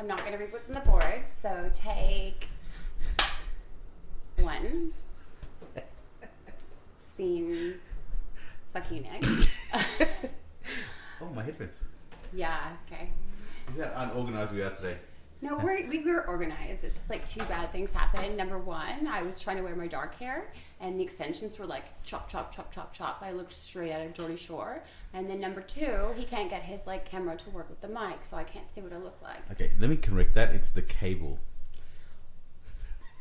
I'm not going to read what's on the board. So take 1. Scene. Fuck you, Nick. Oh, my headphones. Yeah, okay. Is that unorganized we are today? No, we were organized. It's just like 2 bad things happened. Number 1, I was trying to wear my dark hair, and the extensions were like chop, chop, chop, chop, chop. I looked straight out of Geordie Shore. And then number 2, he can't get his like camera to work with the mic, so I can't see what I look like. Okay, let me correct that. It's the cable.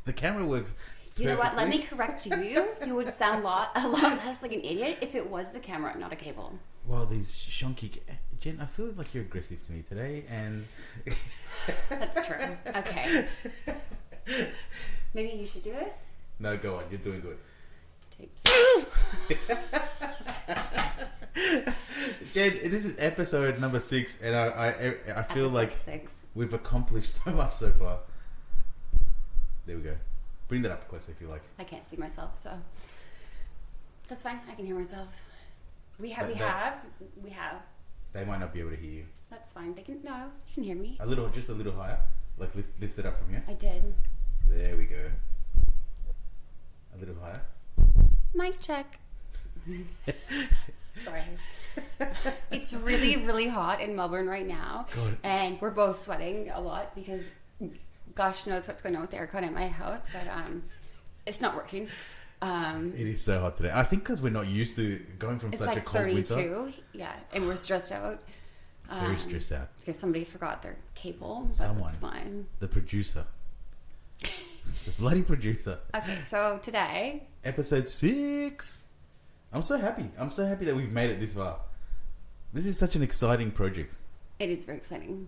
The camera works. You know what? Let me correct you. You would sound a lot less like an idiot if it was the camera, not a cable. Well, these shonky... Jen, I feel like you're aggressive to me today, and... That's true. Okay. Maybe you should do this? No, go on. You're doing good. Jen, this is episode number 6, and I feel Episode like 6. we've accomplished so much so far. There we go. Bring that up closer if you like. I can't see myself, so that's fine. I can hear myself. We have. They might not be able to hear you. That's fine. They can. No, you can hear me. Just a little higher. Like lift it up from here. I did. There we go. A little higher. Mic check. Sorry. It's really, really hot in Melbourne right now. God. And we're both sweating a lot because gosh knows what's going on with the aircon at my house, but it's not working. It is so hot today. I think because we're not used to going from it's such like a cold 32, winter. yeah, and we're stressed out. Very stressed out. Because somebody forgot their cable, but Someone. that's fine. The producer. The bloody producer. Okay, so today... Episode 6. I'm so happy. I'm so happy that we've made it this far. This is such an exciting project. It is very exciting.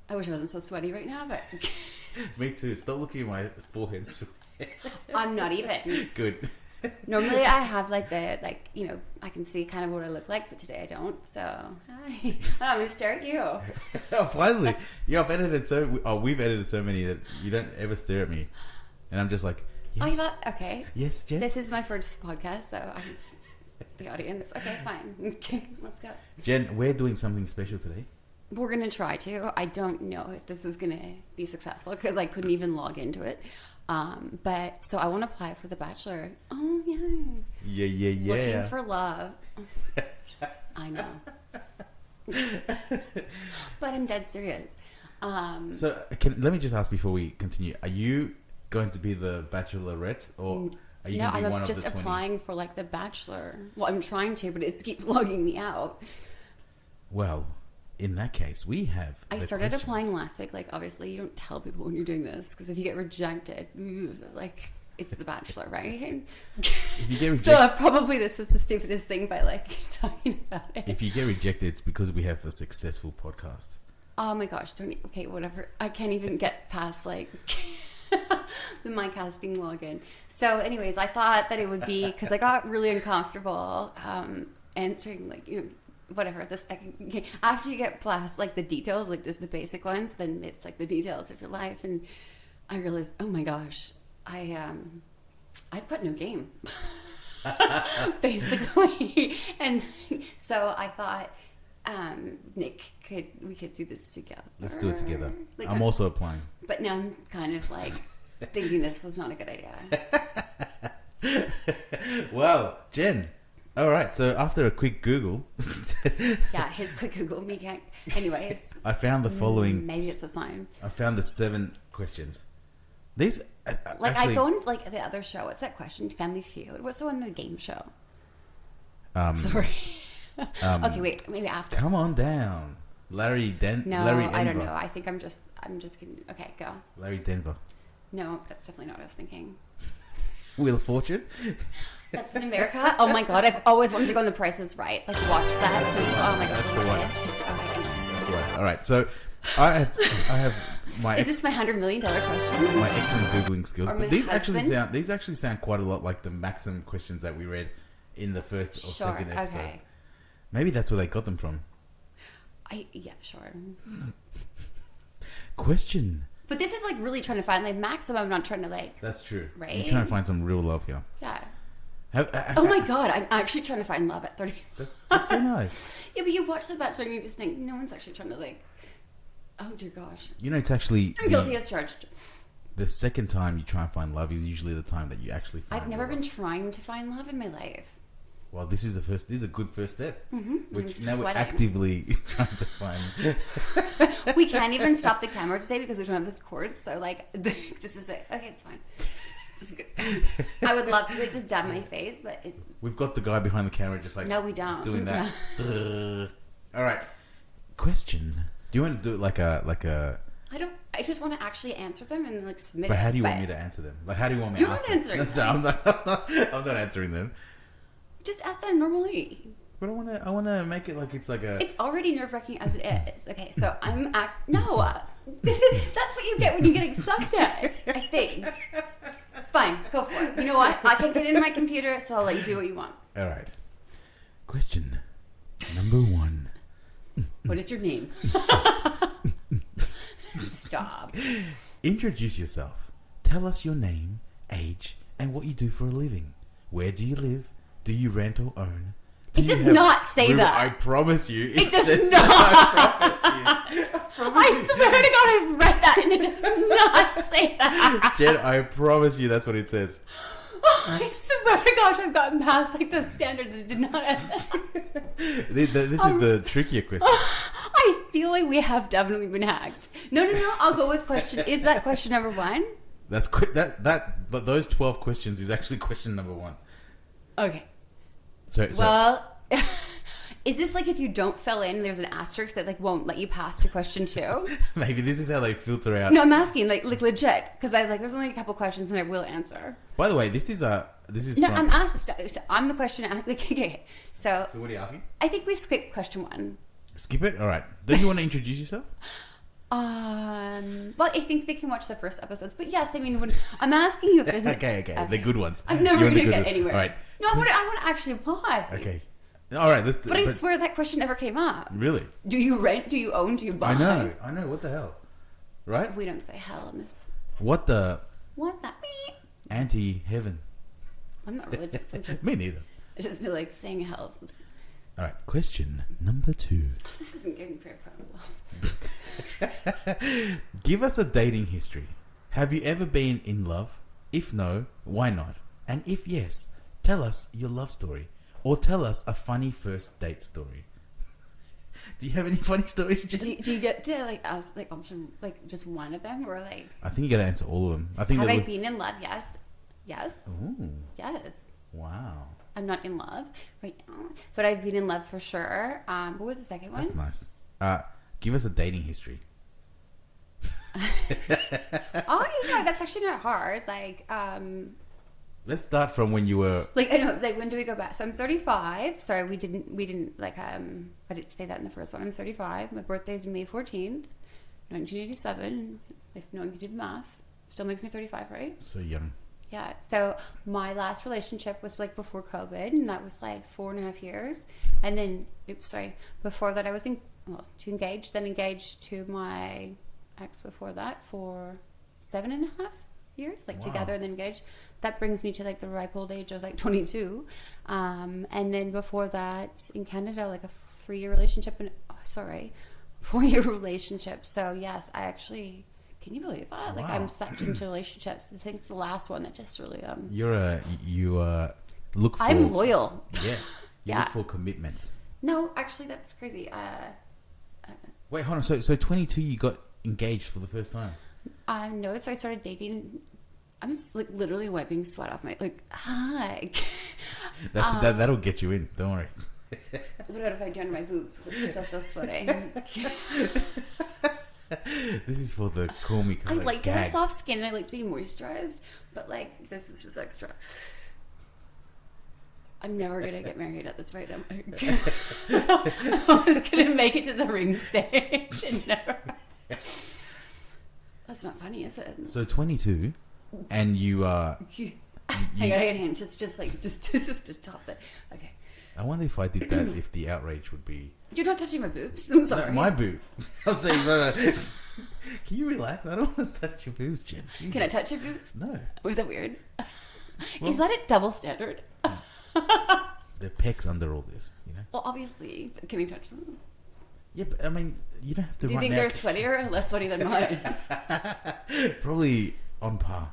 I wish I wasn't so sweaty right now, but... Me too. Stop looking at my forehead. I'm not even. Good. Normally I have like I can see kind of what I look like, but today I don't. So, hi. I'm going to stare at you. Oh, finally. Yeah, we've edited so many that you don't ever stare at me. And I'm just like, yes. I thought, okay. Yes, Jen. This is my first podcast, so I'm the audience. Okay, fine. Okay, let's go. Jen, we're doing something special today. We're going to try to. I don't know if this is going to be successful because I couldn't even log into it. But so I want to apply for the bachelor. Oh, yeah. Yeah. Looking for love. I know. But I'm dead serious. So let me just ask before we continue. Are you going to be the bachelorette or are you going to be one of the 20? I'm just applying for like the bachelor. Well, I'm trying to, but it keeps logging me out. Well, in that case, we have. I started applying last week. Like, obviously, you don't tell people when you're doing this because if you get rejected, like, it's the bachelor, right? If you get rejected, so probably this was the stupidest thing by like talking about it. If you get rejected, it's because we have a successful podcast. Oh my gosh! Okay, whatever. I can't even get past like the my casting login. So, anyways, I thought that it would be because I got really uncomfortable answering like whatever the second after you get past like the details, like this the basic ones, then it's like the details of your life, and I realized, oh my gosh, I've got no game basically. And so I thought Nick we could do this together. Let's do it together. Like, I'm also applying, but now I'm kind of like thinking this was not a good idea. Well, Jen, all right, so after a quick Google... Yeah, his quick Google, me can't... Anyways. I found the following... Maybe it's a sign. I found the 7 questions. These... Like, actually, I go on, like, the other show. What's that question? Family Feud. What's the one, the game show? Sorry. Okay, wait. Maybe after. Come on down. Larry Denver. I don't know. I think I'm just kidding. Okay, go. Larry Denver. No, that's definitely not what I was thinking. Wheel of Fortune. That's in America. Oh my god, I've always wanted to go on The Price is Right. Like watch that since. Oh my god. That's the one. Okay. All right, so I have my. Is this my $100 million question? My excellent googling skills. But these husband? actually sound quite a lot like the maximum questions that we read in the first or second episode. Okay. Maybe that's where they got them from. Yeah, sure. Question. But this is like really trying to find like maximum. I'm not trying to like. That's true. Right? You're trying to find some real love here. Yeah. Oh my god, I'm actually trying to find love at 30. That's so nice. Yeah, but you watch The Bachelor and you just think no one's actually trying to like. Oh dear gosh. You know, it's actually I'm guilty as charged. the second time you try and find love is usually the time that you actually find. I've never been trying to find love in my life. Well, this is a good first step. Which now we're sweating. actively trying to find. We can't even stop the camera today because we don't have this cord. So like, this is it. Okay, it's fine. This is good. I would love to like, just dab my face, but it's. We've got the guy behind the camera just like. No, we don't. Doing that. All right. Question. Do you want to do it like a? I don't. I just want to actually answer them and like submit. But it, how do you want me to answer them? Like, how do you want me to You're ask not them? answering them. I'm not answering them. Just ask them normally. But I want to make it like it's like a. It's already nerve-wracking as it is. Okay, so no. That's what you get when you get accepted. I think. Fine, go for it. You know what? I can't get into my computer, so I'll let you do what you want. All right. Question number 1. What is your name? Stop. Introduce yourself. Tell us your name, age, and what you do for a living. Where do you live? Do you rent or own? It does not say that. I promise you. It does says not. That, I promise you. I swear to God, I read that and it does not say that. Jen, I promise you that's what it says. I swear to gosh, I've gotten past like the standards. It did not have that. This is the trickier question. I feel like we have definitely been hacked. No. I'll go with question. Is that question number 1? That's those 12 questions is actually question number 1. Okay. So well, is this like if you don't fill in, there's an asterisk that like won't let you pass to question 2? maybe this is how they filter out. No, I'm asking like legit because I like there's only a couple questions and I will answer. By the way, this is No, from... I'm asking. So I'm the question. Okay. So what are you asking? I think we skip question 1. Skip it. All right. Don't you want to introduce yourself? Well, I think they can watch the first episodes, but yes, I mean, when I'm asking you if there's okay, the good ones. I'm never You want going to the get good anywhere. All right. No, I want to actually apply. Okay. All right. But I swear that question never came up. Really? Do you rent? Do you own? Do you buy? I know. What the hell? Right? We don't say hell in this. What the? What that? Anti-heaven. I'm not religious. I'm just, Me neither. I just feel like saying hell. All right. Question number 2. This isn't getting very fun. Give us a dating history. Have you ever been in love? If no, why not? And if yes, tell us your love story. Or tell us a funny first date story. Do you have any funny stories, Jen? Do you get to like ask like option like just one of them or like? I think you got to answer all of them. I think. Have I been in love? Yes. Ooh. Yes. Wow. I'm not in love right now, but I've been in love for sure. What was the second one? That's nice. Give us a dating history. That's actually not hard. Like, let's start from when you were. Like I know, it's like when do we go back? So I'm 35. Sorry, we didn't like I didn't say that in the first one. I'm 35. My birthday's May 14th, 1987. If no one can do the math, still makes me 35, right? So young. Yeah. So my last relationship was like before COVID, and that was like 4.5 years. And then, before that I was engaged. Then engaged to my ex before that for 7.5 years, like together and then engaged. That brings me to like the ripe old age of like 22. And then before that in Canada, like a 4-year relationship. 4-year relationship. So yes, I actually. Can you believe that? Like I'm such into relationships. I think it's the last one that just really You look for. I'm loyal. Yeah. You Yeah. look for commitments. No, actually, that's crazy. Wait, hold on. So 22, you got engaged for the first time. No, so I started dating. I'm just like literally wiping sweat off my hi. That'll get you in. Don't worry. What if I turn my boobs? It's just us sweating. This is for the call me I like to have soft skin and I like to be moisturized, but like this is just extra. I'm never gonna get married at this rate. I was gonna make it to the ring stage and never. That's not funny, is it? So 22, and you are. I gotta get him. Just to top that. Okay. I wonder if I did that, if the outrage would be. You're not touching my boobs. I'm sorry. No, my boobs. I'm saying, can you relax? I don't want to touch your boobs, Jen. Jesus. Can I touch your boobs? No. Was that weird? Well, is that a double standard? The pecs under all this, you know. Well, obviously, can you touch them? Yeah, but I mean, you don't have to. Do you think they're sweatier or less sweaty than mine? Probably on par.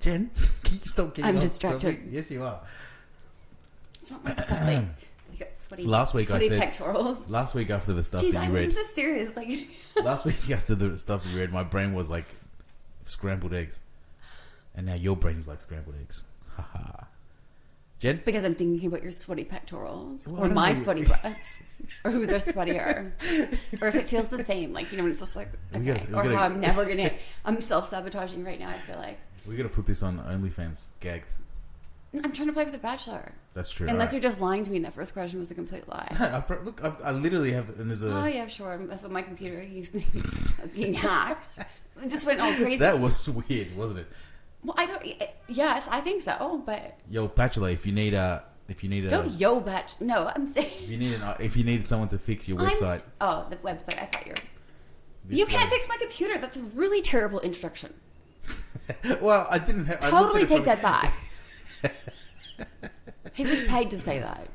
Jen, can you stop getting I'm off distracted. topic? Yes, you are. It's not my fault. Like, you got sweaty. Last week I sweaty said. pectorals. Last week after the stuff Jeez, that I you read. wasn't this serious. Like. Last week after the stuff you read, my brain was like scrambled eggs, and now your brain is like scrambled eggs. Haha. Jen, Because I'm thinking about your sweaty pectorals, Well, I or don't my know. sweaty breasts, or whose are sweatier, or if it feels the same, like when it's just like We okay, gotta- we or gotta- how I'm never gonna. I'm self-sabotaging right now. I feel like we gotta put this on OnlyFans. Gagged. I'm trying to play for the Bachelor. That's true. Unless alright. you're just lying to me, and that first question was a complete lie. Look, I literally have, and there's a. Oh yeah, sure. That's what my computer used being hacked. It just went all crazy. That was weird, wasn't it? Well, I don't. Yes, I think so, but Yo, Bachelor, if you need a, don't yo batch. No, I'm saying. if you need someone to fix your website, Oh, the website. I thought this you can't way- fix my computer. That's a really terrible introduction. Well, I didn't have. Totally take that back. He was paid to say that.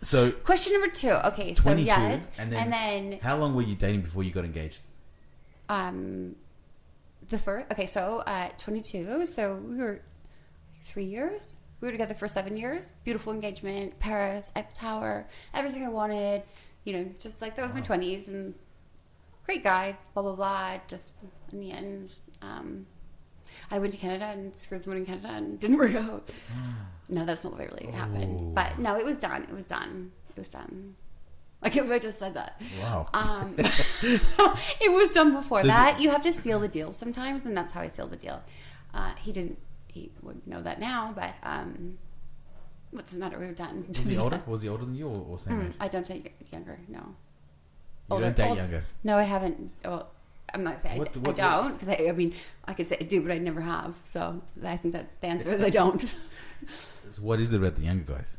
So Question number 2. Okay, so 22, yes, and and then, then how long were you dating before you got engaged? the first. Okay, so 22. So we were 3 years. We were together for 7 years. Beautiful engagement, Paris, Eiffel Tower, everything I wanted. Just like that was my 20s, and great guy. Blah blah blah. Just in the end, I went to Canada and screwed someone in Canada and didn't work out. No, that's not what really happened. Oh. But no, it was done. It was done. I can't believe I just said that. Wow. It was done before So that. You have to seal the deal sometimes, and that's how I sealed the deal. He would know that now, but what does it matter? We were done. Was he older? Was he older than you or same age? I don't date younger. No. You don't date younger. No, I haven't. Well, I'm not saying I don't, because I mean, I could say I do, but I never have. So I think that the answer is I don't. So what is it about the younger guys?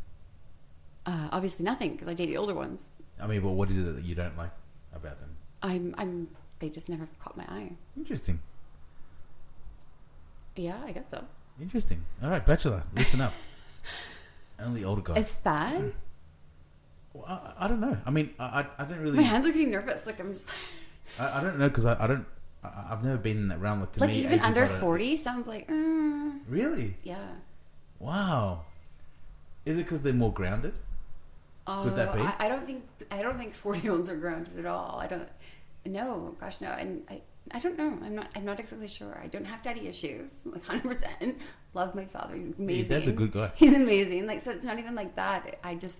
Obviously nothing, because I date the older ones. I mean, but what is it that you don't like about them? They just never caught my eye. Interesting. Yeah, I guess so. Interesting. All right, Bachelor, listen up. Only older guys. It's bad. Well, I don't know. I mean, I don't really. My hands are getting nervous. Like I'm just. I don't know because I don't. I've never been in that realm. Like to Like me, even age is under not a- 40 sounds like. Really? Yeah. Wow. Is it because they're more grounded? Could that be? I don't think 40-year-olds are grounded at all. I don't. No, gosh, no. And I don't know. I'm not exactly sure. I don't have daddy issues. Like 100%. Love my father. He's amazing. His dad's a good guy. He's amazing. Like so, it's not even like that. I just.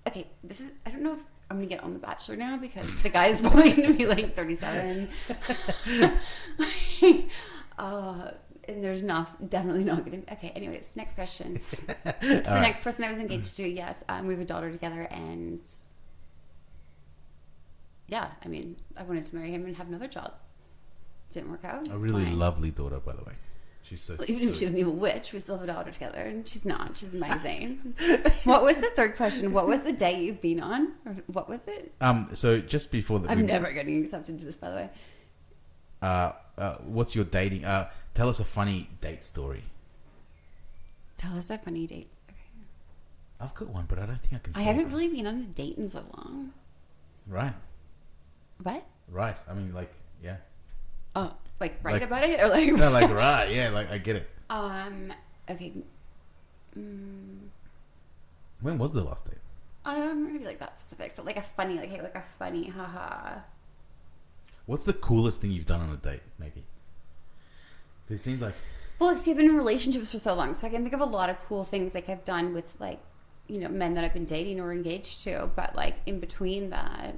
Okay, this is. I don't know if I'm gonna get on The Bachelor now because the guy is probably gonna be like 37. And there's definitely not gonna. Okay, anyways, next question. It's the next person I was engaged to. Yes, we have a daughter together, and yeah, I mean, I wanted to marry him and have another child. Didn't work out. A It's really fine. lovely daughter, by the way. She's so. Well, even if she's an evil witch, we still have a daughter together, and she's not. She's amazing. What was the third question? What was the date you've been on? Or what was it? So just before the. I'm never getting accepted to this, by the way. What's your dating? Tell us a funny date story. Tell us a funny date. Okay. I've got one, but I don't think I can. I say haven't one. really been on a date in so long. Right. What? Right. I mean, like, yeah. Oh, like write Like- about it or like? No, like, right. Yeah, like, I get it. Okay. When was the last date? I'm not gonna be like that specific, but like a funny, like hey, like a funny, haha. What's the coolest thing you've done on a date? Maybe. 'Cause it seems like. Well, see, I've been in relationships for so long, so I can think of a lot of cool things like I've done with like, men that I've been dating or engaged to. But like in between that,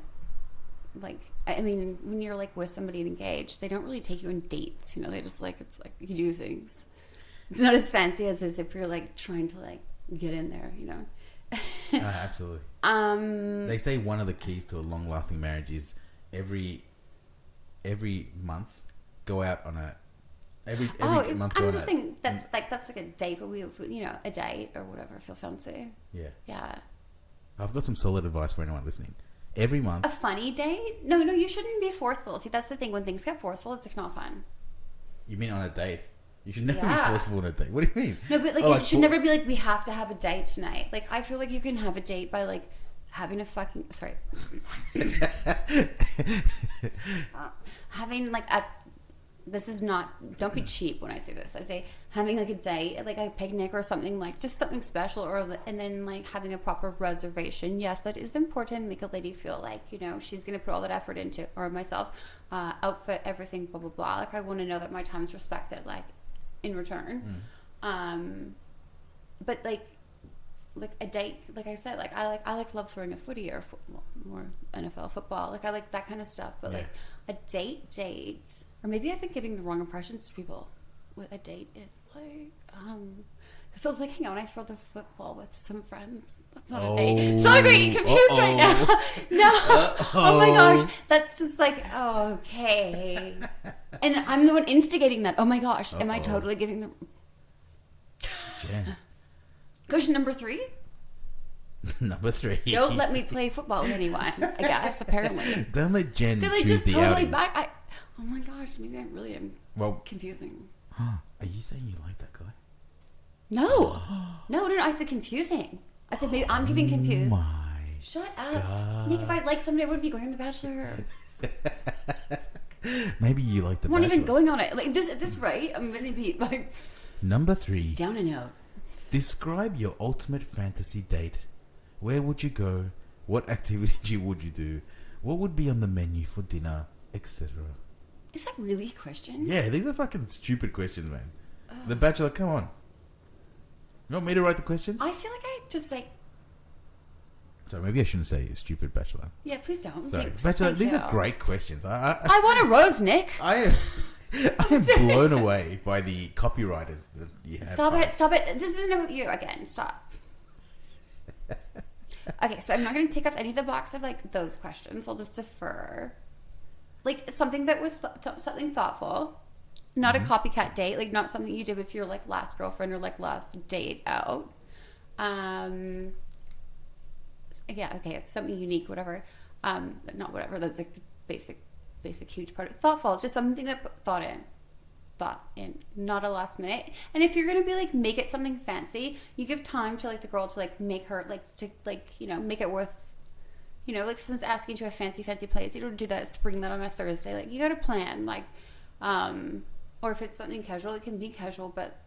like I mean, when you're like with somebody and engaged, they don't really take you on dates. They just like it's like you do things. It's not as fancy as if you're like trying to like get in there. Absolutely. They say one of the keys to a long-lasting marriage is every month go out on a. Every month go I'm on just a, saying that's like a date, but we, a date or whatever, feel fancy. Yeah. Yeah. I've got some solid advice for anyone listening. Every month. A funny date? No, you shouldn't be forceful. See, that's the thing. When things get forceful, it's like not fun. You mean on a date? You should never Yeah. be forceful on a date. What do you mean? No, but like Oh, it should never be like we have to have a date tonight. Like I feel like you can have a date by like having a fucking having like a. This is not. Don't be cheap when I say this. I say having like a date, like a picnic or something, like just something special, and then like having a proper reservation. Yes, that is important. Make a lady feel like she's gonna put all that effort into, or myself, outfit, everything, blah blah blah. Like I want to know that my time is respected, like in return. But like a date, like I said, like I love throwing a footy or more NFL football. Like I like that kind of stuff. But like a date. Or maybe I've been giving the wrong impressions to people. With a date is like, because I was like, hang on, I throw the football with some friends. That's not a date. So I'm getting confused right now. No, oh my gosh, that's just like, okay. And I'm the one instigating that. Oh my gosh, am I totally giving the? Jen. Question number 3. Number 3. Don't let me play football with anyone. I guess apparently. Don't let Jen Because I choose just the totally outing. Oh my gosh, maybe I really am confusing. Are you saying you like that guy? No. No, I said confusing. I said maybe I'm giving confused. My Shut up. God. Nick, if I like somebody, I wouldn't be going on The Bachelor. Maybe you like the I'm not Bachelor. even going on it. Like this right? I'm gonna be like Number 3. down a note. Describe your ultimate fantasy date. Where would you go? What activity would you do? What would be on the menu for dinner, etc.? Is that really a question? Yeah, these are fucking stupid questions, man. The Bachelor, come on. You want me to write the questions? I feel like I just like Sorry, maybe I shouldn't say stupid Bachelor. yeah, please don't. Sorry, Thanks. Bachelor. Thank These you. are great questions. I want a rose, Nick. I'm blown away by the copywriters that you have. Stop it. This isn't about you again. Stop. Okay, so I'm not going to take off any of the box of like those questions. I'll just defer. Like something that was something thoughtful, not a copycat date. Like not something you did with your like last girlfriend or like last date out. Yeah, okay, it's something unique, whatever. Not whatever. That's like the basic huge part. Thoughtful, just something that put thought in, not a last minute. And if you're gonna be like make it something fancy, you give time to like the girl to like make her like to like make it worth. Like someone's asking to a fancy place. You don't do that, spring that on a Thursday. Like you got to plan, like, or if it's something casual, it can be casual. But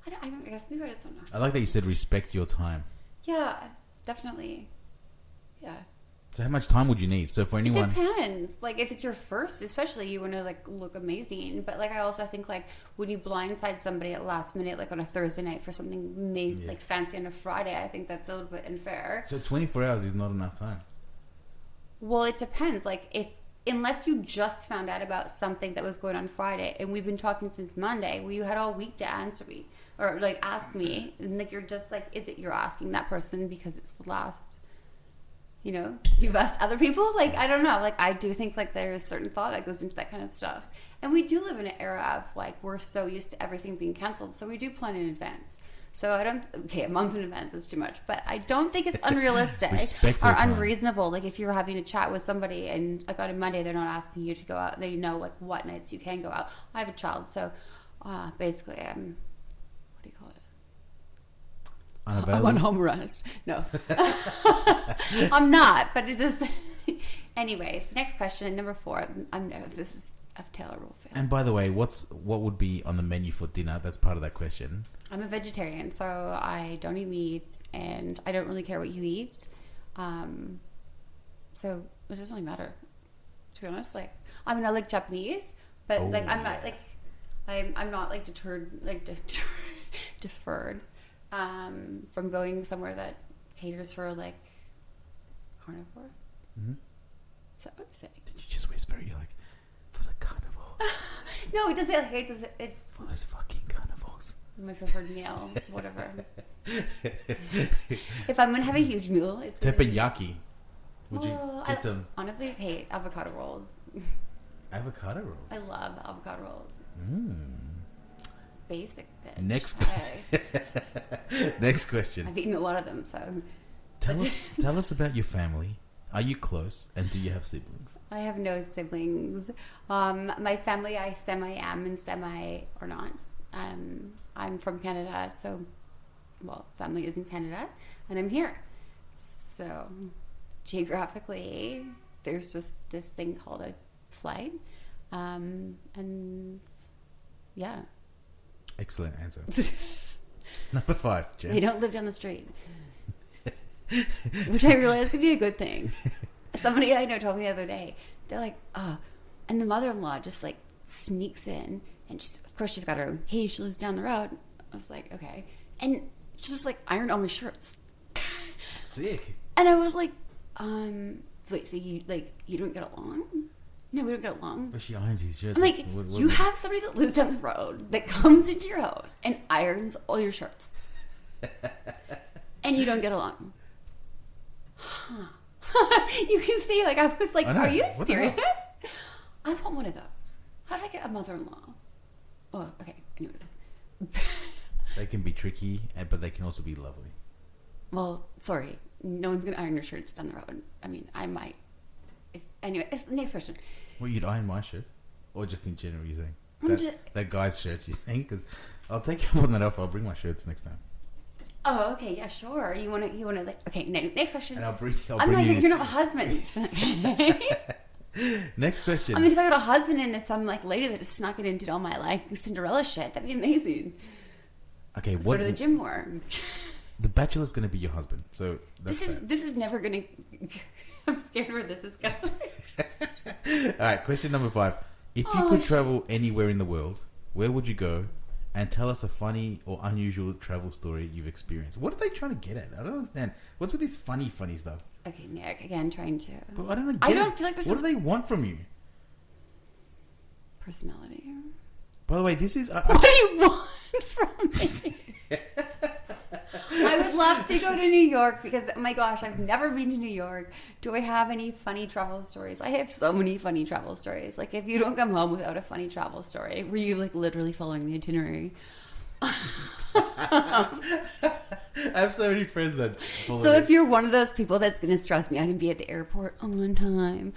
I guess maybe I just don't know. I like that you said respect your time. Yeah, definitely. Yeah. So how much time would you need? So for anyone, It depends. Like if it's your first, especially, you want to like look amazing. But like I also think like when you blindside somebody at last minute, like on a Thursday night for something made like fancy on a Friday, I think that's a little bit unfair. So 24 hours is not enough time. Well, it depends. Like unless you just found out about something that was going on Friday and we've been talking since Monday, well, you had all week to answer me or like ask me, and like you're just like, is it you're asking that person because it's the last. You've asked other people. Like I don't know. Like I do think like there is certain thought that goes into that kind of stuff, and we do live in an era of like we're so used to everything being canceled, so we do plan in advance. So I don't. Okay, a month in advance is too much, but I don't think it's unrealistic or unreasonable. Like if you're having a chat with somebody and like on a Monday they're not asking you to go out, they know like what nights you can go out. I have a child, so basically I'm. What do you call it? I'm on home arrest. No, I'm not. But it just. Anyways, next question, number 4. This is a Taylor Rule fan. And by the way, what would be on the menu for dinner? That's part of that question. I'm a vegetarian, so I don't eat meat, and I don't really care what you eat. So it doesn't really matter, to be honest. Like, I mean, I like Japanese, but like I'm not like I'm not like deferred from going somewhere that caters for like carnivore. Mm-hmm. Is that what I'm saying? Did you just whisper? You're like, for the carnivore. No, it doesn't. Like, it for those fucking carnivores. my preferred meal, whatever. If I'm gonna have a huge meal, it's teppanyaki. Would you get some? Honestly, I hate avocado rolls. Avocado rolls. I love avocado rolls. Basic bitch. Next question. I've eaten a lot of them, so. Tell us about your family. Are you close, and do you have siblings? I have no siblings. My family, I semi-am and semi or not. I'm from Canada, so, well, family is in Canada, and I'm here. So, geographically, there's just this thing called a flight. And, yeah. Excellent answer. Number 5, Jen. They don't live down the street. Which I realize could be a good thing. Somebody I know told me the other day, they're like, and the mother-in-law just like sneaks in, and of course she's got her own hey, she lives down the road. I was like, okay. And she just like ironed all my shirts. Sick. And I was like, wait, so you don't get along? No, we don't get along. But she irons his shirts. I'm like, you have somebody that lives down the road that comes into your house and irons all your shirts. And you don't get along. Huh. You can see, like, I was like, are you serious? I want one of those. How do I get a mother-in-law? Oh, okay. Anyways. They can be tricky, but they can also be lovely. Well, sorry. No one's going to iron your shirts down the road. I mean, I might. Anyway, next question. Well, you'd iron my shirt? Or just in general, you think? That guy's shirts, you think? Because I'll take you up on that offer. I'll bring my shirts next time. Oh, okay, yeah, sure. You want to like, okay, next question. And you're not a husband. Next question. I mean, if I got a husband and there's some like lady that just snuck it into all my like Cinderella shit, that'd be amazing. Okay, Let's go to the gym more. The Bachelor's going to be your husband, so this is never going to. I'm scared where this is going. All right, question number 5. If you could travel anywhere in the world, where would you go? And tell us a funny or unusual travel story you've experienced. What are they trying to get at? I don't understand. What's with this funny stuff? Okay, Nick, again, trying to. But I don't feel like this What do they want from you? Personality. By the way, this is... What do you want from me? I would love to go to New York because, oh my gosh, I've never been to New York. Do I have any funny travel stories? I have so many funny travel stories. Like, if you don't come home without a funny travel story, were you, like, literally following the itinerary? I have so many friends that follow So if you're one of those people that's going to stress me out and be at the airport on time,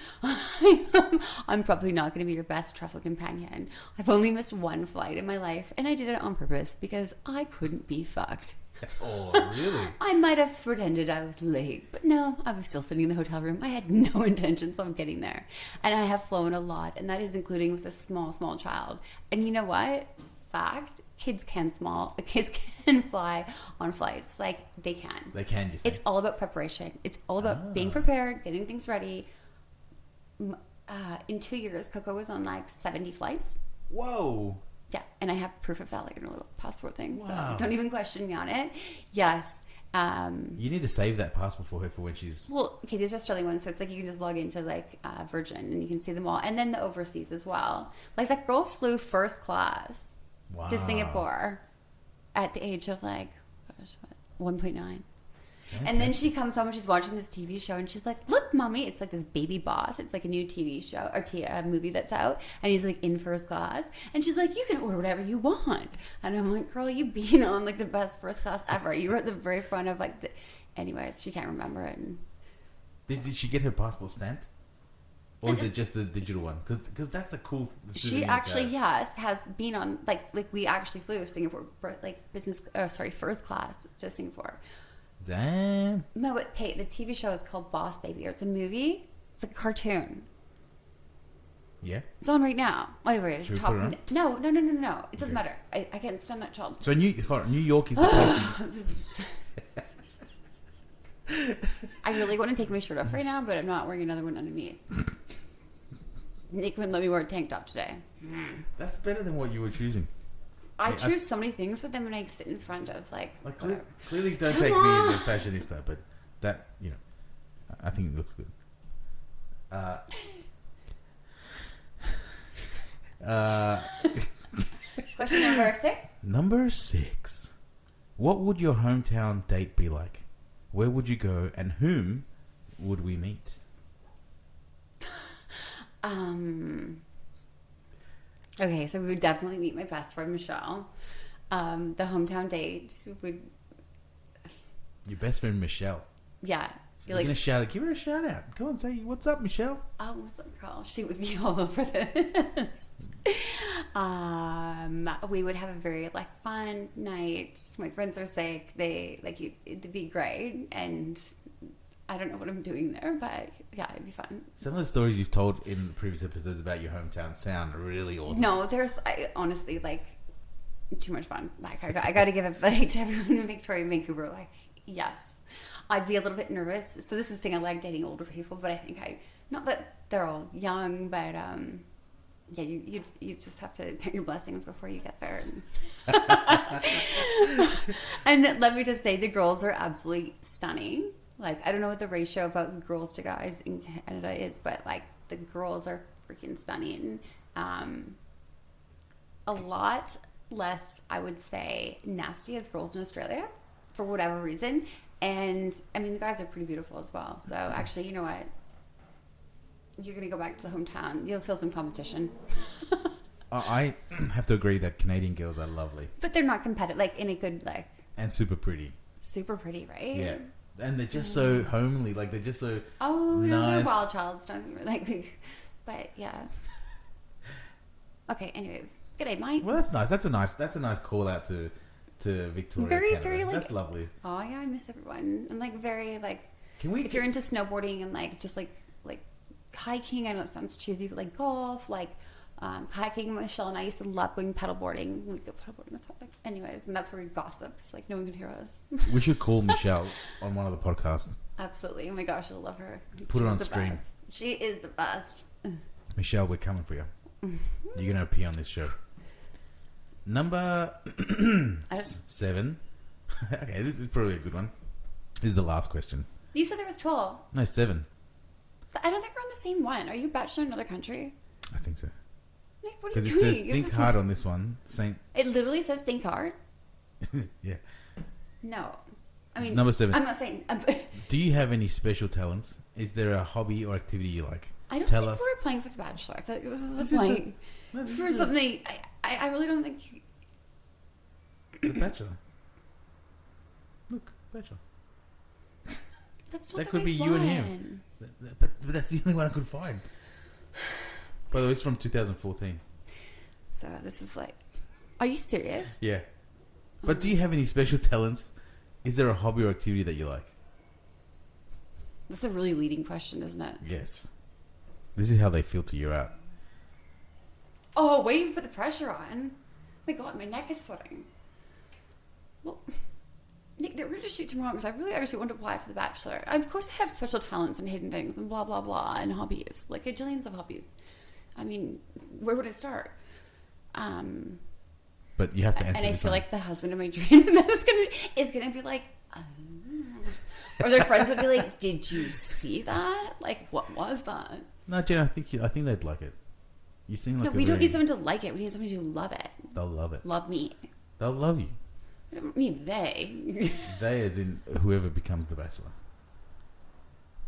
I'm probably not going to be your best travel companion. I've only missed one flight in my life, and I did it on purpose because I couldn't be fucked. Oh, really? I might have pretended I was late, but no, I was still sitting in the hotel room. I had no intentions of getting there. And I have flown a lot, and that is including with a small child. And you know what? Fact, kids can fly on flights. Like, they can. They can, just. It's all about preparation. It's all about being prepared, getting things ready. In 2 years, Coco was on like 70 flights. Whoa. Yeah, and I have proof of that, like in a little passport thing. Wow. So don't even question me on it. Yes. You need to save that passport for her for when she's... Well, okay, these are Australian ones, so it's like you can just log into like Virgin and you can see them all. And then the overseas as well. Like that girl flew first class to Singapore at the age of like, 1.9. And then she comes home and she's watching this TV show and she's like, look, mommy, it's like this baby boss. It's like a new TV show or movie that's out. And he's like in first class. And she's like, you can order whatever you want. And I'm like, girl, you've been on like the best first class ever. You were at the very front of like the... Anyways, she can't remember it. And... Did she get her passport stamped? Or is it just the digital one? Because that's a cool... She actually, yes, has been on... Like we actually flew Singapore, like first class to Singapore. Damn. No, but hey, the TV show is called Boss Baby. Or it's a movie. It's like a cartoon. Yeah. It's on right now. Whatever it is. Should we put it on? No. It doesn't matter. I can't stand that child. So New York is the place. I really want to take my shirt off right now, but I'm not wearing another one underneath. Nick wouldn't let me wear a tank top today. That's better than what you were choosing. I choose so many things, but then when I sit in front of like clearly don't take me as a fashionista, but that, you know, I think it looks good. Question number 6. Number 6. What would your hometown date be like? Where would you go, and whom would we meet? Okay, so we would definitely meet my best friend Michelle. The hometown date would... Your best friend Michelle? Yeah. You're You're gonna like, shout it. Give her a shout out. Go on, say what's up, Michelle. oh, what's up, girl? She would be all over this. We would have a very like fun night. My friends are sick. It'd be great, and I don't know what I'm doing there, but yeah, it'd be fun. Some of the stories you've told in the previous episodes about your hometown sound really awesome. No, honestly like too much fun. Like I got to give it like to everyone in Victoria and Vancouver. Like yes, I'd be a little bit nervous. So this is the thing, I like dating older people, but I think not that they're all young, but yeah, you just have to count your blessings before you get there. And let me just say, the girls are absolutely stunning. Like, I don't know what the ratio about girls to guys in Canada is, but like the girls are freaking stunning. A lot less, I would say, nasty as girls in Australia for whatever reason. And I mean, the guys are pretty beautiful as well. So actually, you know what? You're going to go back to the hometown. You'll feel some competition. I have to agree that Canadian girls are lovely. But they're not competitive, like in a good, like... And super pretty. Super pretty, right? Yeah. And they're just so homely. Like, they're just so no, nice. they're wild childs. But yeah. Okay, anyways. G'day, mate. Well, that's nice. That's a nice call out to Victoria. Very, Canada. very, like... That's lovely. Oh, yeah, I miss everyone. And, like, very, like... Can we... If you're into snowboarding and, like, just, like hiking, I know it sounds cheesy, but, like, golf, like... hiking, Michelle and I used to love going paddleboarding. We'd go paddleboarding with her. Like, anyways, and that's where we gossip. It's like no one can hear us. We should call Michelle on one of the podcasts. Absolutely. Oh my gosh, I love her. Put her on stream. Best. She is the best. Michelle, we're coming for you. You're going to appear on this show. Number 7. Okay, this is probably a good one. This is the last question. You said there was 12. No, 7. I don't think we're on the same one. Are you a bachelor in another country? I think so. Nick, what are you Because doing? it says think hard on this one. It literally says think hard. Yeah. No. I mean, Number 7. I'm not saying... Do you have any special talents? Is there a hobby or activity you like? I don't Tell think us. we're playing for the Bachelor. I feel like this is This a is play the- for something. I really don't think... The Bachelor. Look, Bachelor. That's not That the could right be you and him. one. But that's the only one I could find. By the way, it's from 2014. So this is like... Are you serious? Yeah. But do you have any special talents? Is there a hobby or activity that you like? That's a really leading question, isn't it? Yes. This is how they filter you out. Oh, wait, you put the pressure on. Oh my God, my neck is sweating. Well, Nick, we're going to shoot tomorrow because I really actually want to apply for The Bachelor. Of course, I have special talents and hidden things and blah, blah, blah, and hobbies. Like, gajillions of hobbies. I mean, where would I start? But you have to answer and I this feel one. like the husband of my dreams is gonna be like, or their friends would be like, "Did you see that? Like, what was that?" No, Jen, I think they'd like it. You seem like No, we don't need someone to like it. We need somebody to love it. They'll love it. Love me. They'll love you. I don't mean they. They, as in whoever becomes the Bachelor.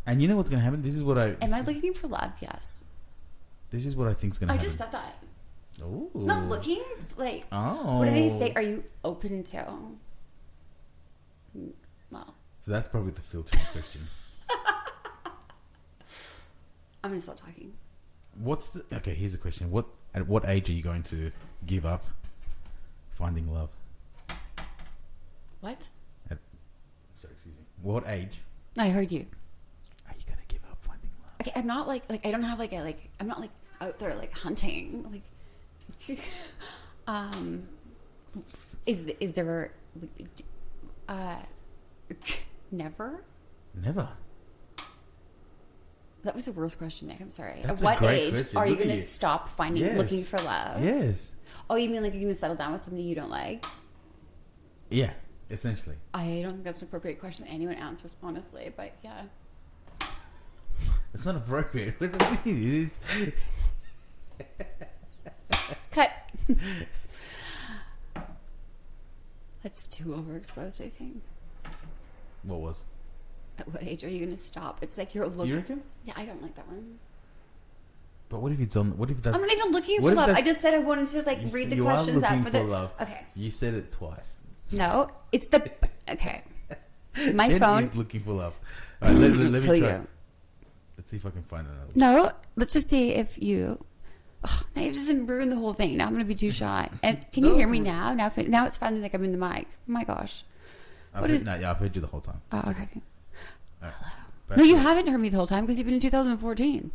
And you know what's going to happen? This is what I... Am I looking for love? Yes. This is what I think's going to I happen. just said that. Ooh. Not looking. Like, Oh. what do they say? Are you open to? Well, So that's probably the filtering question. I'm gonna stop talking. Okay, here's a question. At what age are you going to give up finding love? What? Sorry, excuse me. What age I heard you. are you going to give up finding love? Okay, I'm not like I don't have I'm not like out there like hunting like is there never? Never. That was the worst question, Nick. I'm sorry. That's At what a great age question. are you Look at going to you. stop looking for love? Yes. Oh, you mean like you're going to settle down with somebody you don't like? Yeah, essentially. I don't think that's an appropriate question anyone answers, honestly, but yeah. It's not appropriate. What do you mean? It is. Cut. That's too overexposed, I think. What was? At what age are you going to stop? It's like you're looking. You reckon? Yeah, I don't like that one. But what if it's on? What if that's? I'm not even looking what for if love. that's- I just said I wanted to like read the you questions are out looking for the. love. Okay. You said it twice. No, it's the. Okay. My Jen phone. is looking for love. All right, let kill me try. you. Let's see if I can find another one. No, let's just see if you. Ugh, now you just ruin the whole thing. Now I'm gonna be too shy. And can you hear me now? Now it's finally like I'm in the mic. Oh my gosh. I've heard you the whole time. Oh, okay. All right. No, you haven't heard me the whole time because you've been in 2014.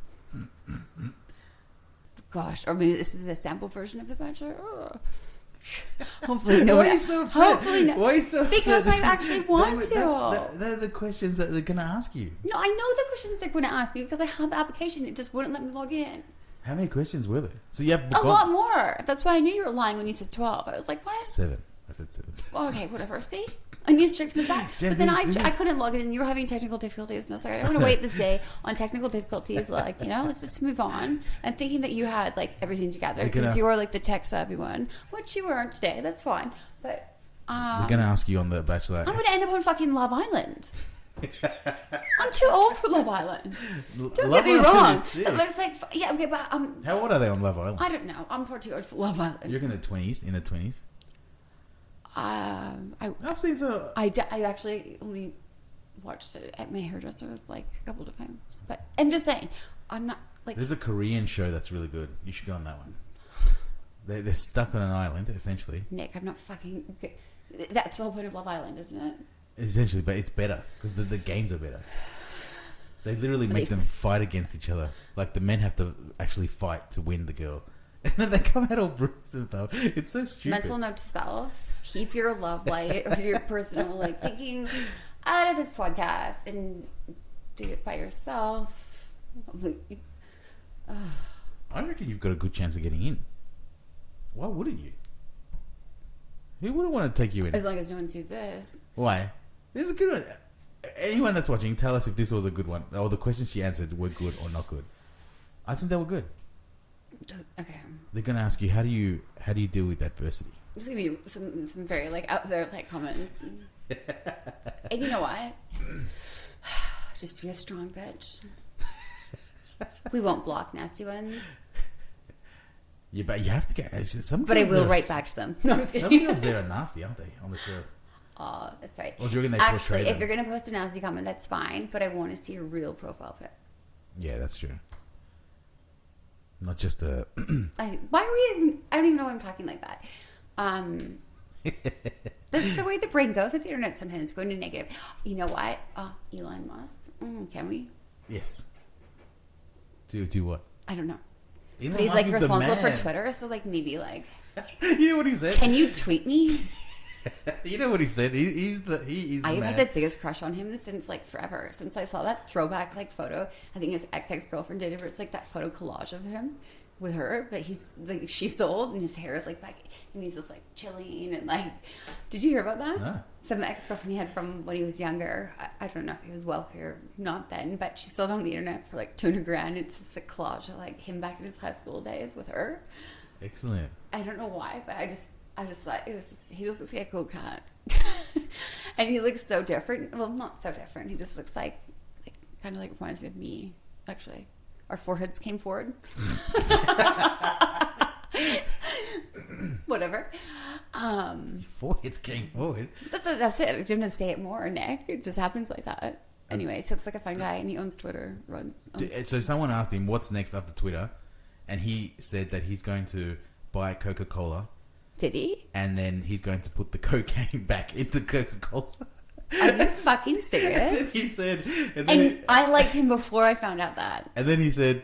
Gosh, or maybe this is a sample version of The Bachelor. Oh. Hopefully no Why one. are you so upset? Hopefully no. Why are you so upset? Because I actually want to. They're the questions that they're going to ask you. No, I know the questions they're going to ask me because I have the application. It just wouldn't let me log in. How many questions were there? So you have A lot more. That's why I knew you were lying when you said 12. I was like, what? 7. I said 7. Well, okay, whatever. See? I knew straight from the back. Jen, but then I this is- couldn't log in and you were having technical difficulties. And I was like, I don't want to wait this day on technical difficulties. Like, let's just move on. And thinking that you had, like, everything together because you were, like, the tech savvy one, which you weren't today. That's fine. But they're going to ask you on The Bachelor. I'm going to end up on fucking Love Island. I'm too old for Love Island. Don't get me wrong. It looks like, yeah, okay, but how old are they on Love Island? I don't know. I'm far too old for Love Island. You're in the 20s? I've seen so. I actually only watched it at my hairdresser's like a couple of times. But I'm just saying, I'm not like. There's a Korean show that's really good. You should go on that one. They're stuck on an island, essentially. Nick, I'm not fucking. That's the whole point of Love Island, isn't it? Essentially, but it's better because the games are better. They literally make them fight against each other. Like the men have to actually fight to win the girl. And then they come out all bruised and stuff. It's so stupid. Mental note to self: keep your love life or your personal thinking out of this podcast and do it by yourself. I reckon you've got a good chance of getting in. Why wouldn't you? Who wouldn't want to take you in? As long as no one sees this. Why? This is a good one. Anyone that's watching, tell us if this was a good one or the questions she answered were good or not good. I think they were good. Okay. They're gonna ask you how do you deal with adversity. There's gonna be some very out there comments. And you know what? Just be a strong bitch. We won't block nasty ones. Yeah, but you have to get. But I will write back to them. No, I'm just kidding. Some girls there are nasty, aren't they, on the show? Oh, that's right. Or do you reckon they Actually, portray if you're gonna post a nasty comment, that's fine. But I want to see a real profile pic. Yeah, that's true. Not just a. Why are we? I don't even know why I'm talking like that. This is the way the brain goes with the internet. Sometimes it's going to negative. You know what? Elon Musk. Can we? Yes. Do what? I don't know. Elon But he's Musk is the responsible for man. Twitter, so maybe You know what he said? Can you tweet me? You know what he said? He is the I've man. had the biggest crush on him since forever. Since I saw that throwback photo, I think his ex-girlfriend did it. Where it's that photo collage of him with her, but he's she's old and his hair is back, and he's just chilling and Did you hear about that? No. Some ex-girlfriend he had from when he was younger. I don't know if he was wealthy or not then, but she sold on the internet for $200,000. It's just a collage of him back in his high school days with her. Excellent. I don't know why, but I just thought he just looks like a cool cat. And he looks so different. Well, not so different. He just looks kind of reminds me of me, actually. Our foreheads came forward. Whatever. Foreheads came forward. That's it. I didn't say it more, Nick. It just happens like that. Anyway, so it's a fun guy, and he owns Twitter. So someone asked him what's next after Twitter, and he said that he's going to buy Coca-Cola. Did he? And then he's going to put the cocaine back into Coca-Cola. Are you fucking serious? He said, I liked him before I found out that. And then he said,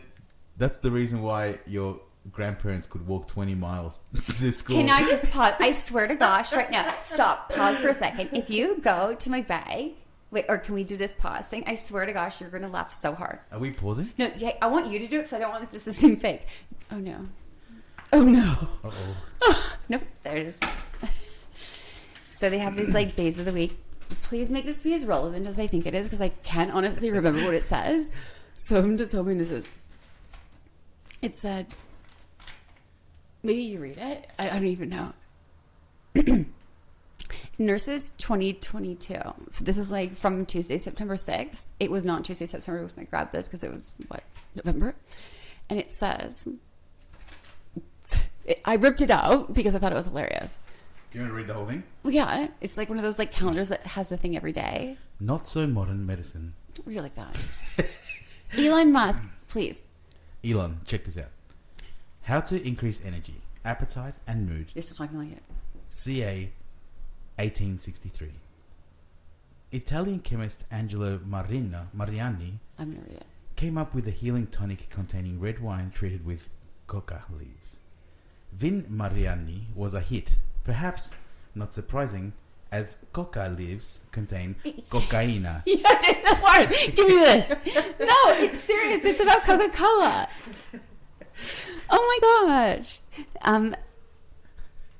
"That's the reason why your grandparents could walk 20 miles to school." Can I just pause? I swear to gosh, right now, stop. Pause for a second. If you go to my bag, wait, or can we do this pause thing? I swear to gosh, you're going to laugh so hard. Are we pausing? No, yeah, I want you to do it because I don't want this to seem fake. Oh no. Oh no. Uh-oh. Nope, there it is. So they have these days of the week. Please make this be as relevant as I think it is because I can't honestly remember what it says. So I'm just hoping this is. It said, maybe you read it? I don't even know. Nurses 2022. So this is from Tuesday, September 6th. It was not Tuesday, September. I was going to grab this because it was, November? And it says, I ripped it out because I thought it was hilarious. Do you want to read the whole thing? Well, yeah. It's one of those calendars that has a thing every day. Not so modern medicine Don't read it like that. Elon Musk, please. Elon, check this out. How to increase energy, appetite, and mood. You're still talking like it. CA 1863. Italian chemist Angelo Mariani I'm going to read it. came up with a healing tonic containing red wine treated with coca leaves. Vin Mariani was a hit, perhaps not surprising, as coca leaves contain cocaina. Yeah, take the word. Give me this. No, it's serious. It's about Coca-Cola. Oh my gosh.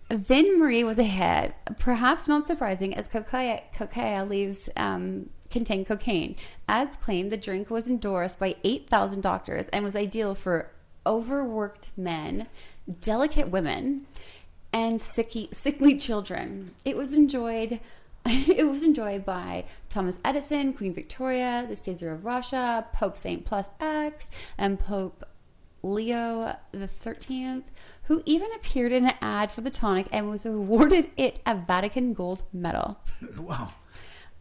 Vin Marie was a hit, perhaps not surprising, as coca leaves contain cocaine. Ads claimed the drink was endorsed by 8,000 doctors and was ideal for overworked men, delicate women, and sickly children. It was enjoyed by Thomas Edison, Queen Victoria, the Caesar of Russia, Pope Saint Plus X, and Pope Leo the 13th, who even appeared in an ad for the tonic and was awarded it a Vatican gold medal. Wow.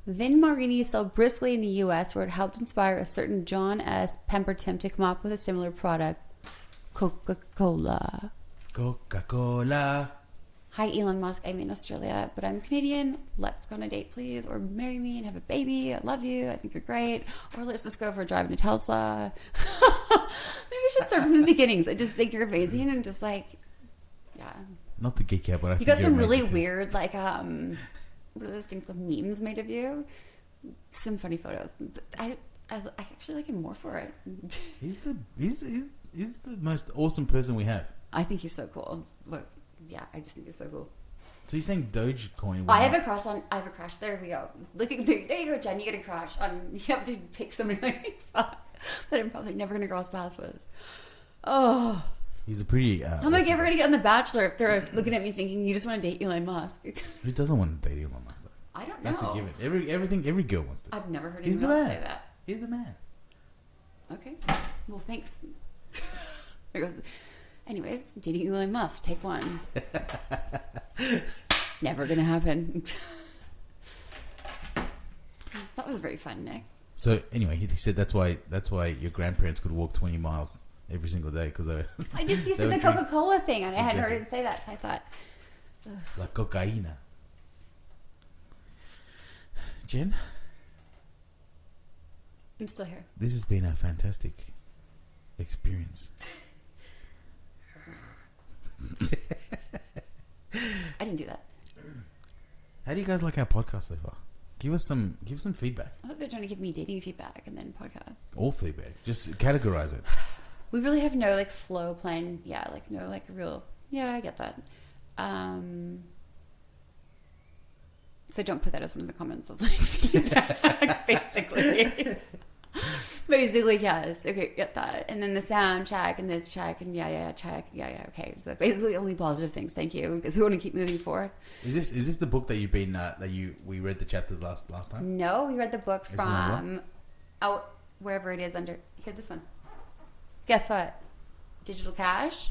Vin Marini sold briskly in the U.S., where it helped inspire a certain John S. Pemberton to come up with a similar product, Coca-Cola. Coca-Cola. Hi, Elon Musk. I'm in Australia, but I'm Canadian. Let's go on a date, please. Or marry me and have a baby. I love you. I think you're great. Or let's just go for a drive in a Tesla. Maybe we should start from the beginnings. I just think you're amazing and just like, yeah. Not to geek out, but I think You got you're some really amazing too. weird, like, what are those things, the memes made of you? Some funny photos. I actually like him more for it. He's the most awesome person we have. I think he's so cool. But yeah, I just think he's so cool. So you're saying Dogecoin? I have a crush. There we go. Look at there you go, Jen. You get a crush on. You have to pick somebody like that I'm probably never gonna cross paths with. Oh, He's a pretty. how am I ever gonna get on The Bachelor if they're looking at me thinking you just want to date Elon Musk? Who doesn't want to date Elon Musk? I don't know. That's a given. Every girl wants to. I've never heard He's the anyone else man. say that. He's the man. Okay. Well, thanks. There goes. Anyways, dating Elon Musk. Take one. Never gonna happen. That was very fun, Nick. So anyway, he said that's why your grandparents could walk 20 miles every single day because they. I just used they the would drink Coca-Cola thing, and I hadn't heard Exactly. him say that, so I thought, La cocaína. Jen, I'm still here. this has been a fantastic experience. I didn't do that. How do you guys like our podcast so far? Give us some feedback. I thought they were trying to give me dating feedback and then podcast. All feedback. Just categorize it. We really have no like flow plan. Yeah, like no like real. Yeah, I get that. So don't put that as one of the comments of like feedback. Basically, yes. Okay, get that. And then the sound check and this check and yeah, check. Yeah, okay. So basically only positive things. Thank you. Because we want to keep moving forward. Is this the book that you've been we read the chapters last time? No, we read the book Is there another from out wherever it is under here. This one. Guess what? Digital Cash.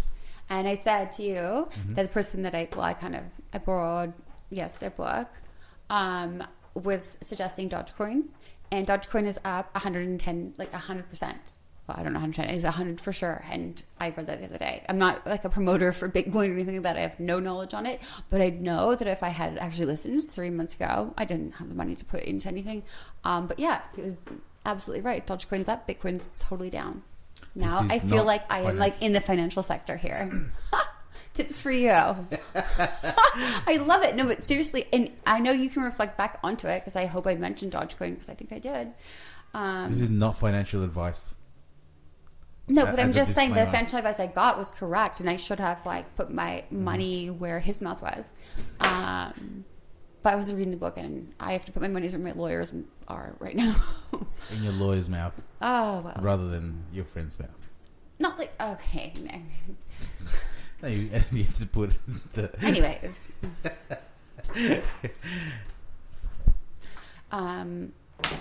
And I said to you that the person that I borrowed, their book, was suggesting Dogecoin, and Dogecoin is up 110, like 100%. Well, I don't know 110. It's 100 for sure. And I read that the other day. I'm not like a promoter for Bitcoin or anything like that. I have no knowledge on it, but I know that if I had actually listened 3 months ago, I didn't have the money to put into anything. But yeah, it was absolutely right. Dogecoin's up, Bitcoin's totally down. Now I feel like I am like in the financial sector here. Tips for you. I love it. No, but seriously, and I know you can reflect back onto it because I hope I mentioned Dogecoin because I think I did. This is not financial advice. No, but I'm As a just saying the disclaimer. financial advice I got was correct, and I should have like put my money where his mouth was. But I was reading the book, and I have to put my money where my lawyers are right now. In your lawyer's mouth Oh well, rather than your friend's mouth. not like okay. Nick. No, you have to put the. Anyways.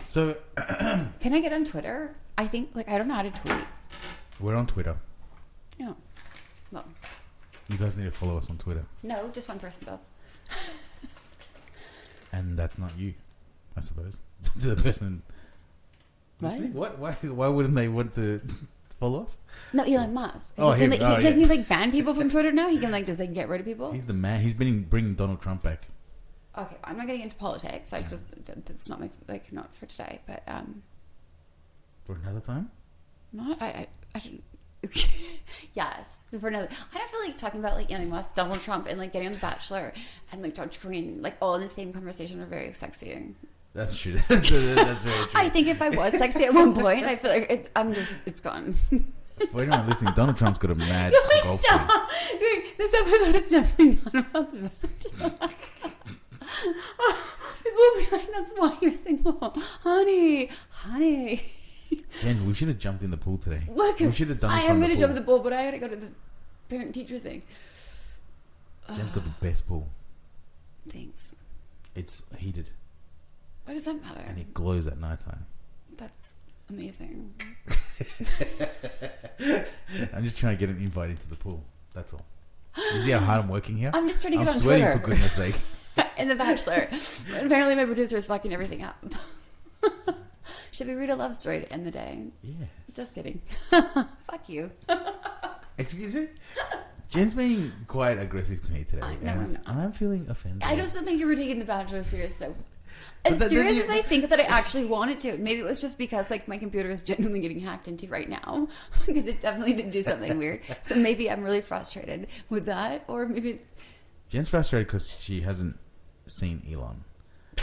So Can I get on Twitter? I think like I don't know how to tweet. we're on Twitter. No. Well, You guys need to follow us on Twitter, no, just one person does. and that's not you, I suppose. The person. Right? What? Why wouldn't they want to follow us? No, Elon Musk. Oh, he can, him. like, Oh, doesn't yeah. he like ban people from Twitter now? He can like just like get rid of people. He's the man. He's been bringing Donald Trump back. Okay, I'm not getting into politics. I just that's not my like not for today. But For another time? not I shouldn't. Yes, for another. I don't feel like talking about like Elon Musk, Donald Trump, and like getting on The Bachelor and like George Green, like all in the same conversation are very sexy. That's true. That's very true. I think if I was sexy at one point, I feel like it's gone. For anyone listening, Donald Trump's got a mad golf swing. Stop. This episode is definitely not about The Bachelor. People will be like, "That's why you're single, honey." Jen, we should have jumped in the pool today. Look, We should have done this I from am the going to pool. jump in the pool, but I got to go to this parent-teacher thing. Jen's got the best pool. Thanks. It's heated What does that matter? and it glows at night time. That's amazing. I'm just trying to get an invite into the pool. That's all. You see how hard I'm working here? I'm just trying to get on sweating, Twitter. for goodness sake. In The Bachelor. Apparently my producer is fucking everything up. Should we read a love story to end the day? Yes. Just kidding. Fuck you. Excuse me? Jen's being quite aggressive to me today. No, and I'm not. I'm feeling offended. I just don't think you were taking The Bachelor serious. So But as then serious you- as I think that I actually wanted to. Maybe it was just because like my computer is genuinely getting hacked into right now because it definitely did do something weird. So maybe I'm really frustrated with that, or maybe Jen's frustrated because she hasn't seen Elon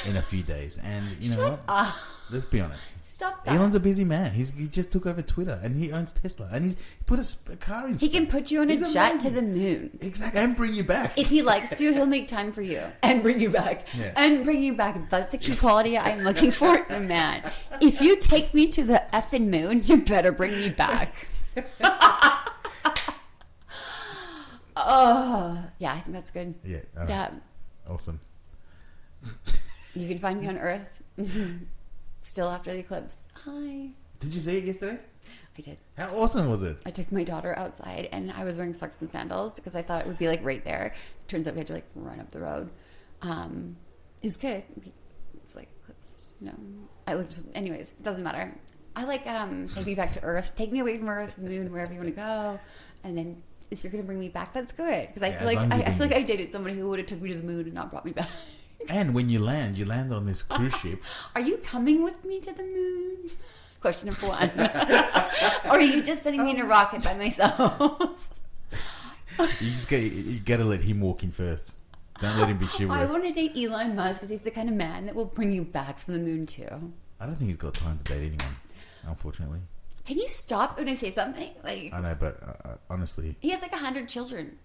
in a few days. And you know what? ah, Let's be honest. stop that. Elon's a busy man. He just took over Twitter and he owns Tesla and he put a car in He can space. put you on a He's jet amazing. to the moon. Exactly, and bring you back. If he likes you, he'll make time for you and bring you back. Yeah. And bring you back. That's the quality I'm looking for in a man. If you take me to the effing moon, you better bring me back. Oh, yeah, I think that's good. Yeah, all right. Yeah, Awesome. you can find me on Earth. Still after the eclipse. Hi. Did you see it yesterday? I did. How awesome was it? I took my daughter outside and I was wearing socks and sandals because I thought it would be like right there. Turns out we had to like run up the road. It's good. It's like eclipsed, you know. Anyways, it doesn't matter. I like take me back to Earth. Take me away from Earth, moon, wherever you want to go. And then if you're gonna bring me back, that's good. Because I Yeah, feel as like long as you I bring feel like me- I dated somebody who would have took me to the moon and not brought me back. And when you land on this cruise ship. Are you coming with me to the moon? Question number one. Or are you just sending me in a rocket by myself? You gotta let him walk in first. Don't let him be I chivalrous. want to date Elon Musk because he's the kind of man that will bring you back from the moon too. I don't think he's got time to date anyone, unfortunately. Can you stop when I say something? Like I know, but honestly, he has like 100 children.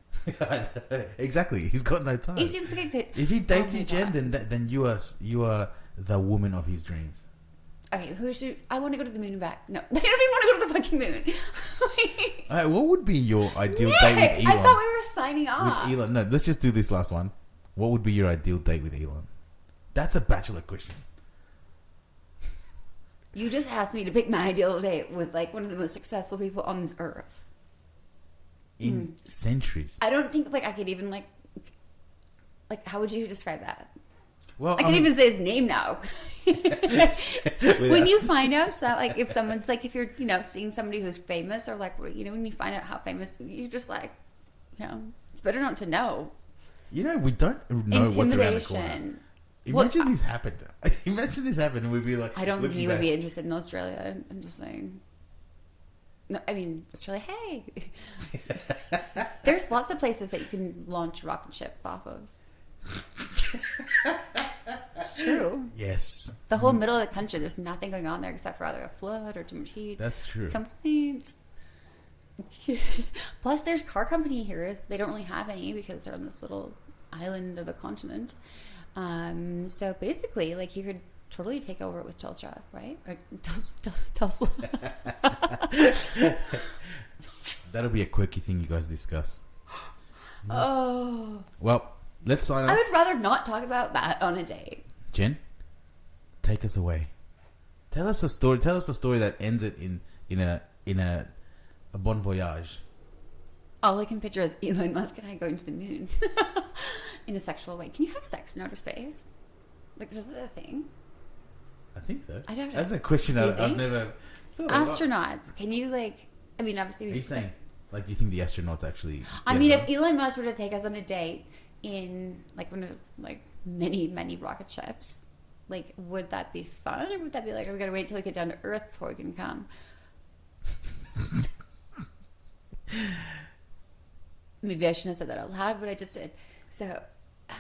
exactly, he's got no time. He seems like a good. If he dates Oh my you, Jen, God. then you are the woman of his dreams. Okay, who should I want to go to the moon and back? No, I don't even want to go to the fucking moon. All right, what would be your ideal Nick, date with I Elon? thought we were signing off. With Elon, no. Let's just do this last one. What would be your ideal date with Elon? That's a bachelor question. You just asked me to pick my ideal date with like one of the most successful people on this earth. In centuries. I don't think like I could even like how would you describe that? Well, I can even say his name now. When you find out, so like if someone's like if you're seeing somebody who's famous or like when you find out how famous, you're just like it's better not to know. we don't know what's around the corner. Intimidation. Imagine this happened. Imagine this happened, and we'd be like, I don't think looking he would back. be interested in Australia. I'm just saying. No, I mean Australia. Hey, there's lots of places that you can launch a rocket ship off of. It's true. Yes, The whole middle of the country, there's nothing going on there except for either a flood or too much heat. that's true. Complaints. Plus, there's car company heroes. They don't really have any because they're on this little island of the continent. So basically, like you could totally take over it with Telstra, right? Or Tesla. That'll be a quirky thing you guys discuss. Oh, Well, let's sign I off. would rather not talk about that on a date. Jen, take us away. Tell us a story. Tell us a story that ends it in a bon voyage. All I can picture is Elon Musk and I going to the moon in a sexual way. Can you have sex in outer space? Like, is that a thing? I think so. I don't know. That's a question Do you I've think? never thought about. Astronauts, can you I mean, obviously. Are you saying, like, do you think the astronauts actually... I get mean, it if Elon Musk were to take us on a date in, like, one of his, like, many rocket ships, like, would that be fun? Or would that be like, we gotta wait till we get down to Earth before we can come? Maybe I shouldn't have said that out loud, but I just did. So, I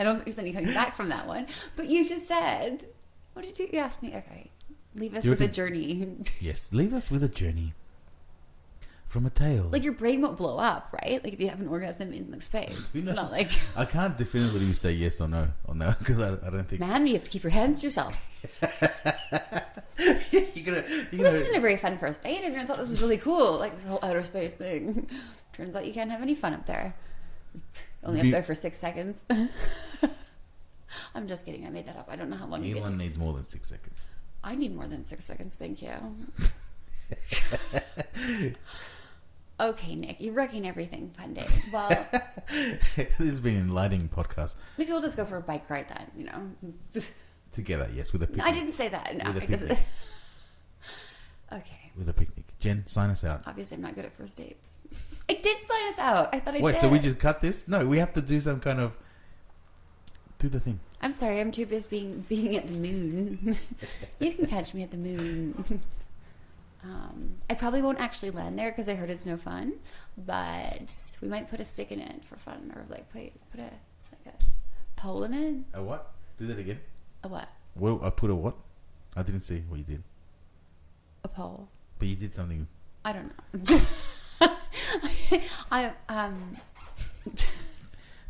don't think there's any coming back from that one. But you just said, what did you ask me? Okay. Leave us with a journey. Yes, leave us with a journey from a tale. Like, your brain won't blow up, right? Like, if you have an orgasm in, like, space. It's not like... I can't definitively say yes or no on that because I don't think... Man, you have to keep your hands to yourself. This isn't a very fun first date. I mean, I thought this was really cool. Like, this whole outer space thing. Turns out you can't have any fun up there. Only up there for 6 seconds. I'm just kidding. I made that up. I don't know how long you get to... Elon needs more than 6 seconds. I need more than 6 seconds. Thank you. Okay, Nick. You're wrecking everything. Fun day. Well... This has been an enlightening podcast. Maybe we'll just go for a bike ride then, you know. Together, yes, with a picnic. No, I didn't say that. No, with a because... picnic. Okay. With a picnic. Jen, sign us out. Obviously, I'm not good at first dates. I did sign us out. I thought I did. Wait, so we just cut this? No, we have to do some kind of... Do the thing. I'm sorry, I'm too busy being at the moon. You can catch me at the moon. I probably won't actually land there because I heard it's no fun. But we might put a stick in it for fun, or like put a pole in it. A what? Do that again. A what? Well, I put a what? I didn't see what you did. A pole. But you did something. I don't know.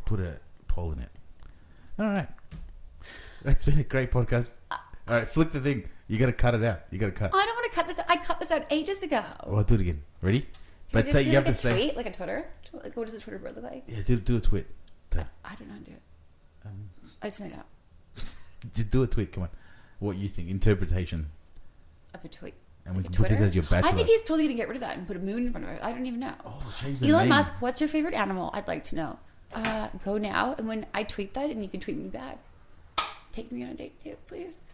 Put a pole in it. All right. It's been a great podcast. All right, flick the thing. You got to cut it out. You got to cut. I don't want to cut this. I cut this out ages ago. Well, I'll do it again. Ready? Can But we say just you do have like to a say. tweet, like a Twitter. Like, what does a Twitter board look like? Yeah, do a tweet. I don't know how to do it. I just made it up. Just do a tweet. Come on. What you think? Interpretation. Of a tweet. And we Like can put this Twitter? as your bachelor. I think he's totally going to get rid of that and put a moon in front of it. I don't even know. Oh, change the Elon name. Musk, what's your favorite animal? I'd like to know. Go now, and when I tweet that, and you can tweet me back. Take me on a date too, please.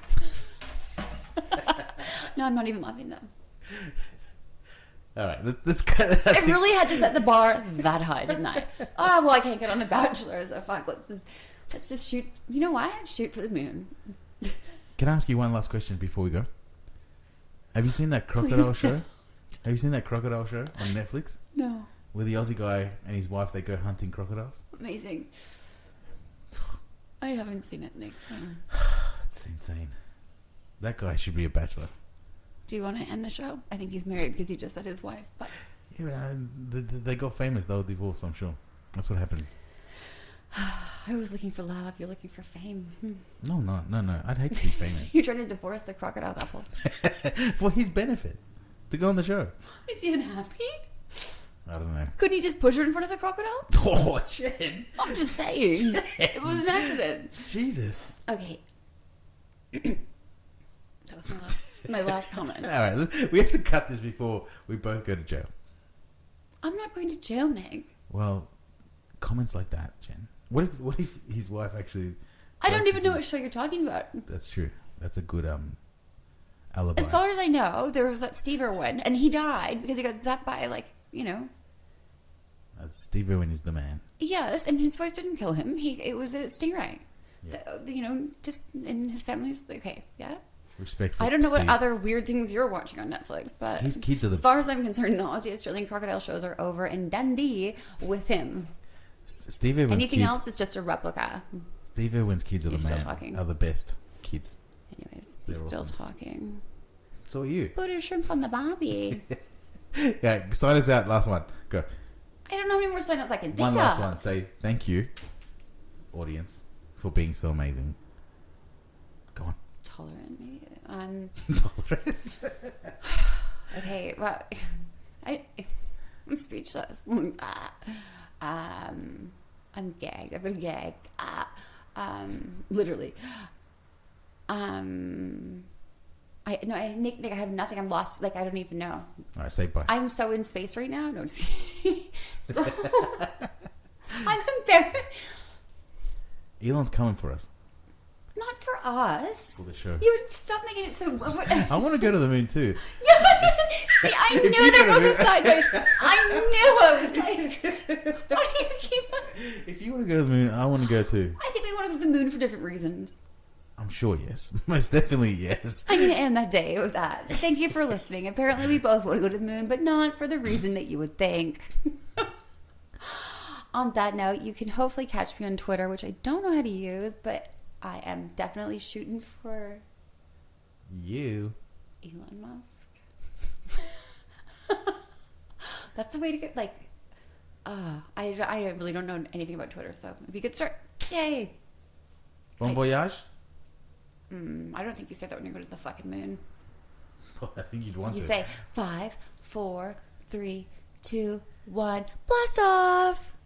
No, I'm not even laughing though. All right, let's cut. I really had to set the bar that high, didn't I? Oh well, I can't get on the Bachelor, so fuck. Let's just shoot. You know what? Shoot for the moon. Can I ask you one last question before we go? Have you seen that crocodile Please show? don't. Have you seen that crocodile show on Netflix? No. Where the Aussie guy and his wife, they go hunting crocodiles? Amazing. I haven't seen it, Nick. It's insane. That guy should be a bachelor. Do you want to end the show? I think he's married because you just said his wife. But Yeah, man, they got famous. They were divorced, I'm sure. That's what happens. I was looking for love. You're looking for fame. No. I'd hate to be famous. You're trying to divorce the crocodile couple. For his benefit. To go on the show. Is he unhappy? I don't know. Couldn't he just push her in front of the crocodile? Oh, Jen. I'm just saying. It was an accident. Jesus. Okay. That was my last comment. All right, we have to cut this before we both go to jail. I'm not going to jail, Nick. Well, comments like that, Jen. What if his wife actually... I don't even know what show you're talking about. That's true. That's a good alibi. As far as I know, there was that Steve Irwin, and he died because he got zapped by, like, you know... Steve Irwin is the man. Yes, and his wife didn't kill him. It was a stingray. Yeah. You know, just in his family's... Okay, yeah? Respectful. I don't know Steve. what other weird things you're watching on Netflix, but His kids are the... as far as I'm concerned, the Aussie Australian crocodile shows are over in Dundee with him. Steve Irwin's Anything kids, else is just a replica. Steve Irwin's kids are He's the still man. talking. Are the best kids. Anyways, They're he's still awesome. talking. So are you. Put a shrimp on the barbie. Yeah, sign us out. Last one. Go. I don't know how many more sign-ups I can think One last of. one. Say thank you, audience, for being so amazing. Go on. Tolerant, maybe. Tolerant. Okay, well, I'm speechless. I'm gagged. I've been gagged. Literally. Nick, I have nothing. I'm lost. Like, I don't even know. All right, say bye. I'm so in space right now. No, just kidding. I'm embarrassed. Elon's coming for us. Not for us. For the show. You would stop making it so. I want to go to the moon too. See, I If knew you there go to was a the- sideways. I knew I was like, why do you keep? If you want to go to the moon, I want to go too. I think we want to go to the moon for different reasons. I'm sure yes. Most definitely yes. I'm going to end that day with that. So thank you for listening. Apparently, we both want to go to the moon, but not for the reason that you would think. On that note, you can hopefully catch me on Twitter, which I don't know how to use, but I am definitely shooting for You. Elon Musk. That's the way to get, like, I really don't know anything about Twitter, so it'd be a good start. Yay. Bon voyage? I don't think you say that when you go to the fucking moon. Well, I think you'd want You to. say 5, 4, 3, 2, 1, blast off.